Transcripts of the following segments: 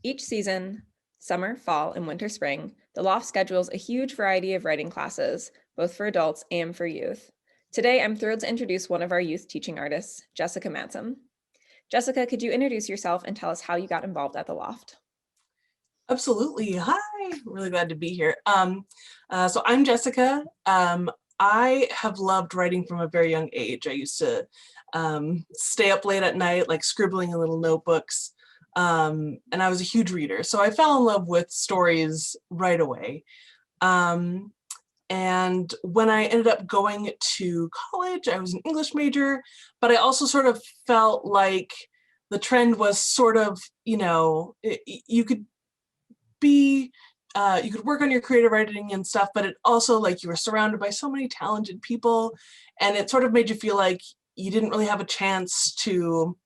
Each season, summer, fall, and winter, spring, the Loft schedules a huge variety of writing classes, both for adults and for youth. Today, I'm thrilled to introduce one of our youth teaching artists, Jessica Mattson. Jessica, could you introduce yourself and tell us how you got involved at the Loft? Absolutely. Hi, really glad to be here. So I'm Jessica. I have loved writing from a very young age. I used to stay up late at night, like scribbling in little notebooks. And I was a huge reader. So I fell in love with stories right away. Um, and when I ended up going to college, I was an English major, but I also sort of felt like the trend was sort of, you could be you could work on your creative writing and stuff, but it also, like, you were surrounded by so many talented people, and it sort of made you feel like you didn't really have a chance to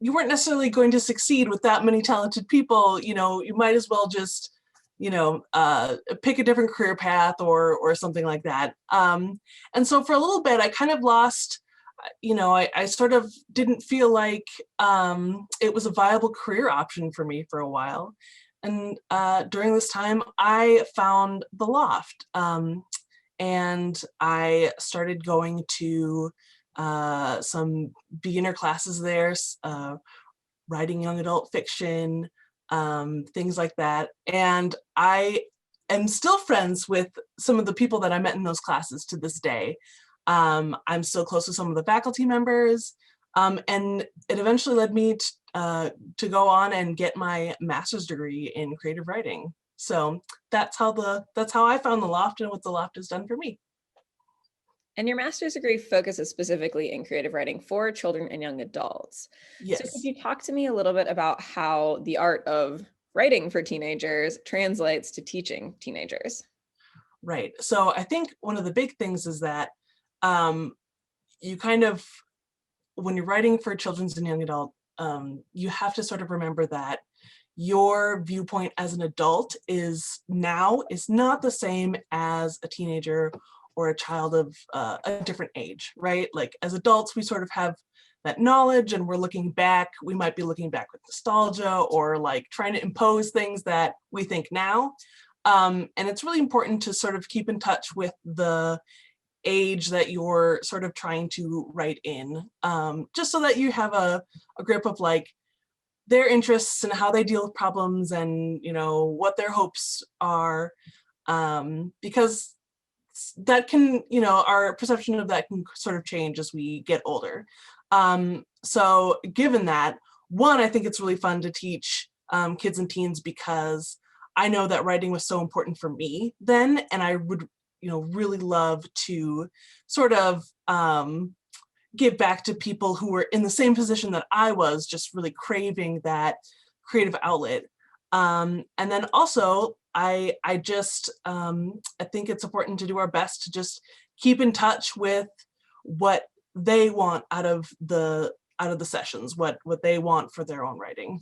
you weren't necessarily going to succeed with that many talented people. You might as well just pick a different career path or something like that. And so for a little bit I kind of lost, I sort of didn't feel like it was a viable career option for me for a while. And during this time, I found the Loft, and I started going to some beginner classes there, writing young adult fiction, things like that. And I am still friends with some of the people that I met in those classes to this day. I'm still close to some of the faculty members, and it eventually led me to go on and get my master's degree in creative writing. So that's how I found the Loft and what the Loft has done for me. And your master's degree focuses specifically in creative writing for children and young adults. So could Yes. you talk to me a little bit about how the art of writing for teenagers translates to teaching teenagers? Right. So I think one of the big things is that you kind of, when you're writing for children's and young adult, you have to sort of remember that your viewpoint as an adult is not the same as a teenager or a child of a different age, right? Like, as adults, we sort of have that knowledge and we're looking back. We might be looking back with nostalgia or like trying to impose things that we think now. And it's really important to sort of keep in touch with the age that you're sort of trying to write in, just so that you have a grip of like their interests and how they deal with problems and what their hopes are, because that can, our perception of that can sort of change as we get older. So given that, one, I think it's really fun to teach kids and teens because I know that writing was so important for me then, and I would really love to sort of give back to people who were in the same position that I was, just really craving that creative outlet. And then also, I think it's important to do our best to just keep in touch with what they want out of the sessions, what they want for their own writing.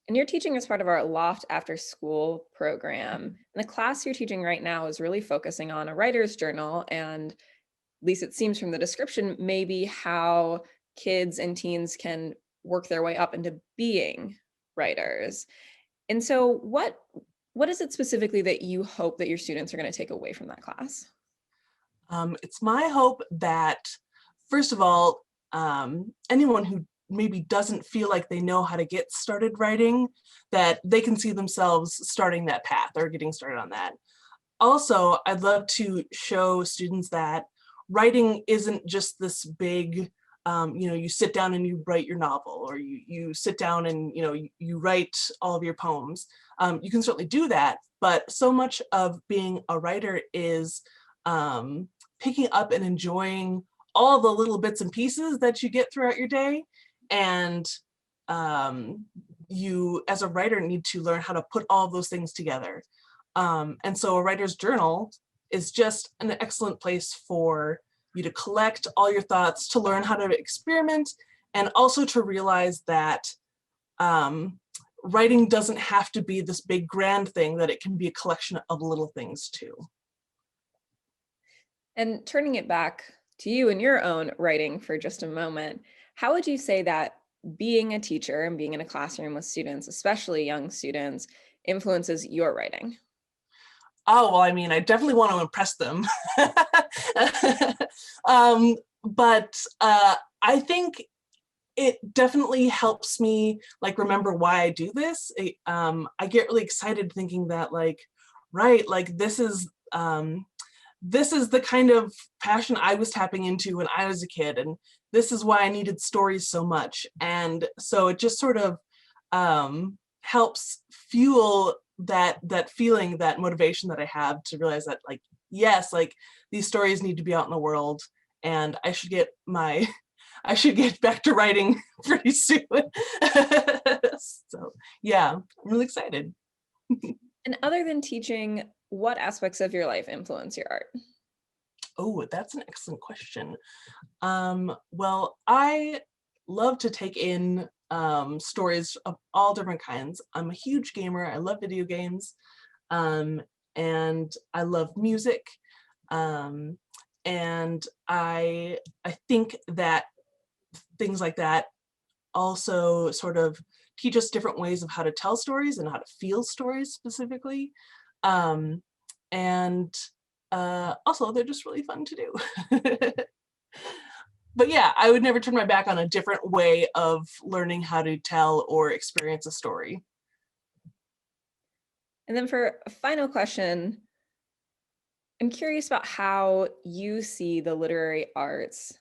And you're teaching as part of our Loft after school program. And the class you're teaching right now is really focusing on a writer's journal. And at least it seems from the description, maybe how kids and teens can work their way up into being writers. And so what is it specifically that you hope that your students are going to take away from that class? It's my hope that, first of all, anyone who maybe doesn't feel like they know how to get started writing, that they can see themselves starting that path or getting started on that. Also, I'd love to show students that writing isn't just this big, you sit down and you write your novel, or you sit down and you write all of your poems. You can certainly do that, but so much of being a writer is picking up and enjoying all the little bits and pieces that you get throughout your day. And you, as a writer, need to learn how to put all of those things together. And so a writer's journal is just an excellent place for you to collect all your thoughts, to learn how to experiment, and also to realize that writing doesn't have to be this big grand thing, that it can be a collection of little things too. And turning it back to you and your own writing for just a moment, how would you say that being a teacher and being in a classroom with students, especially young students, influences your writing? Oh, well, I mean, I definitely want to impress them. um, but I think it definitely helps me like remember why I do this. I get really excited thinking that like, right, like this is the kind of passion I was tapping into when I was a kid, and this is why I needed stories so much. And so it just sort of helps fuel that feeling, that motivation that I have to realize that like, yes, like these stories need to be out in the world, and I should get my I should get back to writing pretty soon. So yeah, I'm really excited. And other than teaching, what aspects of your life influence your art? Oh, that's an excellent question. Well, I love to take in stories of all different kinds. I'm a huge gamer. I love video games, um, and I love music. Um, and I think that things like that also sort of teach us different ways of how to tell stories and how to feel stories specifically. Um, and Also, they're just really fun to do. But yeah, I would never turn my back on a different way of learning how to tell or experience a story. And then for a final question, I'm curious about how you see the literary arts,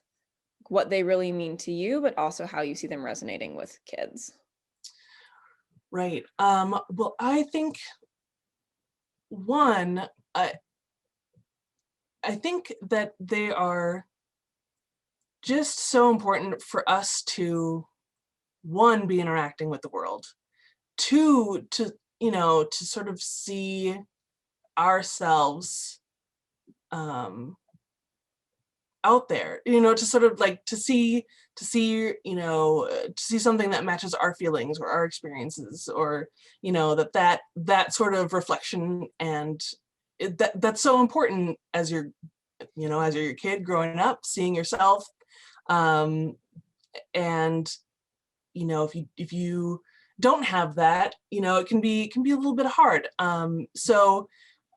what they really mean to you, but also how you see them resonating with kids. Right. Well, I think one, I think that they are just so important for us to, one, be interacting with the world, two, to sort of see ourselves um, out there, to sort of like to see something that matches our feelings or our experiences, or that sort of reflection. And that's so important as as you're a kid growing up, seeing yourself. um and if you don't have that, it can be a little bit hard. So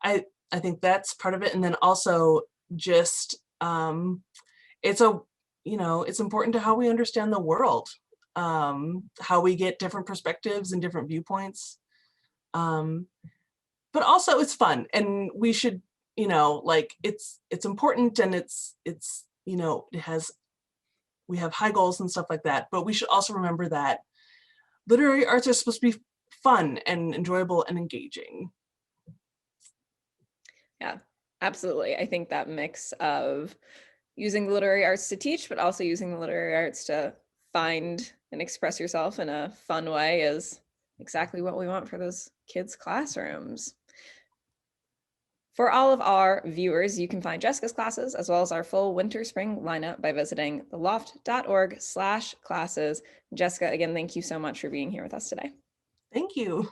I think that's part of it. And then also just it's a it's important to how we understand the world, how we get different perspectives and different viewpoints. um but also it's fun, and we should, like, it's important, and it has we have high goals and stuff like that, but we should also remember that literary arts are supposed to be fun and enjoyable and engaging. Yeah, absolutely. I think that mix of using the literary arts to teach, but also using the literary arts to find and express yourself in a fun way is exactly what we want for those kids' classrooms. For all of our viewers, you can find Jessica's classes as well as our full winter spring lineup by visiting theloft.org/classes. Jessica, again, thank you so much for being here with us today. Thank you.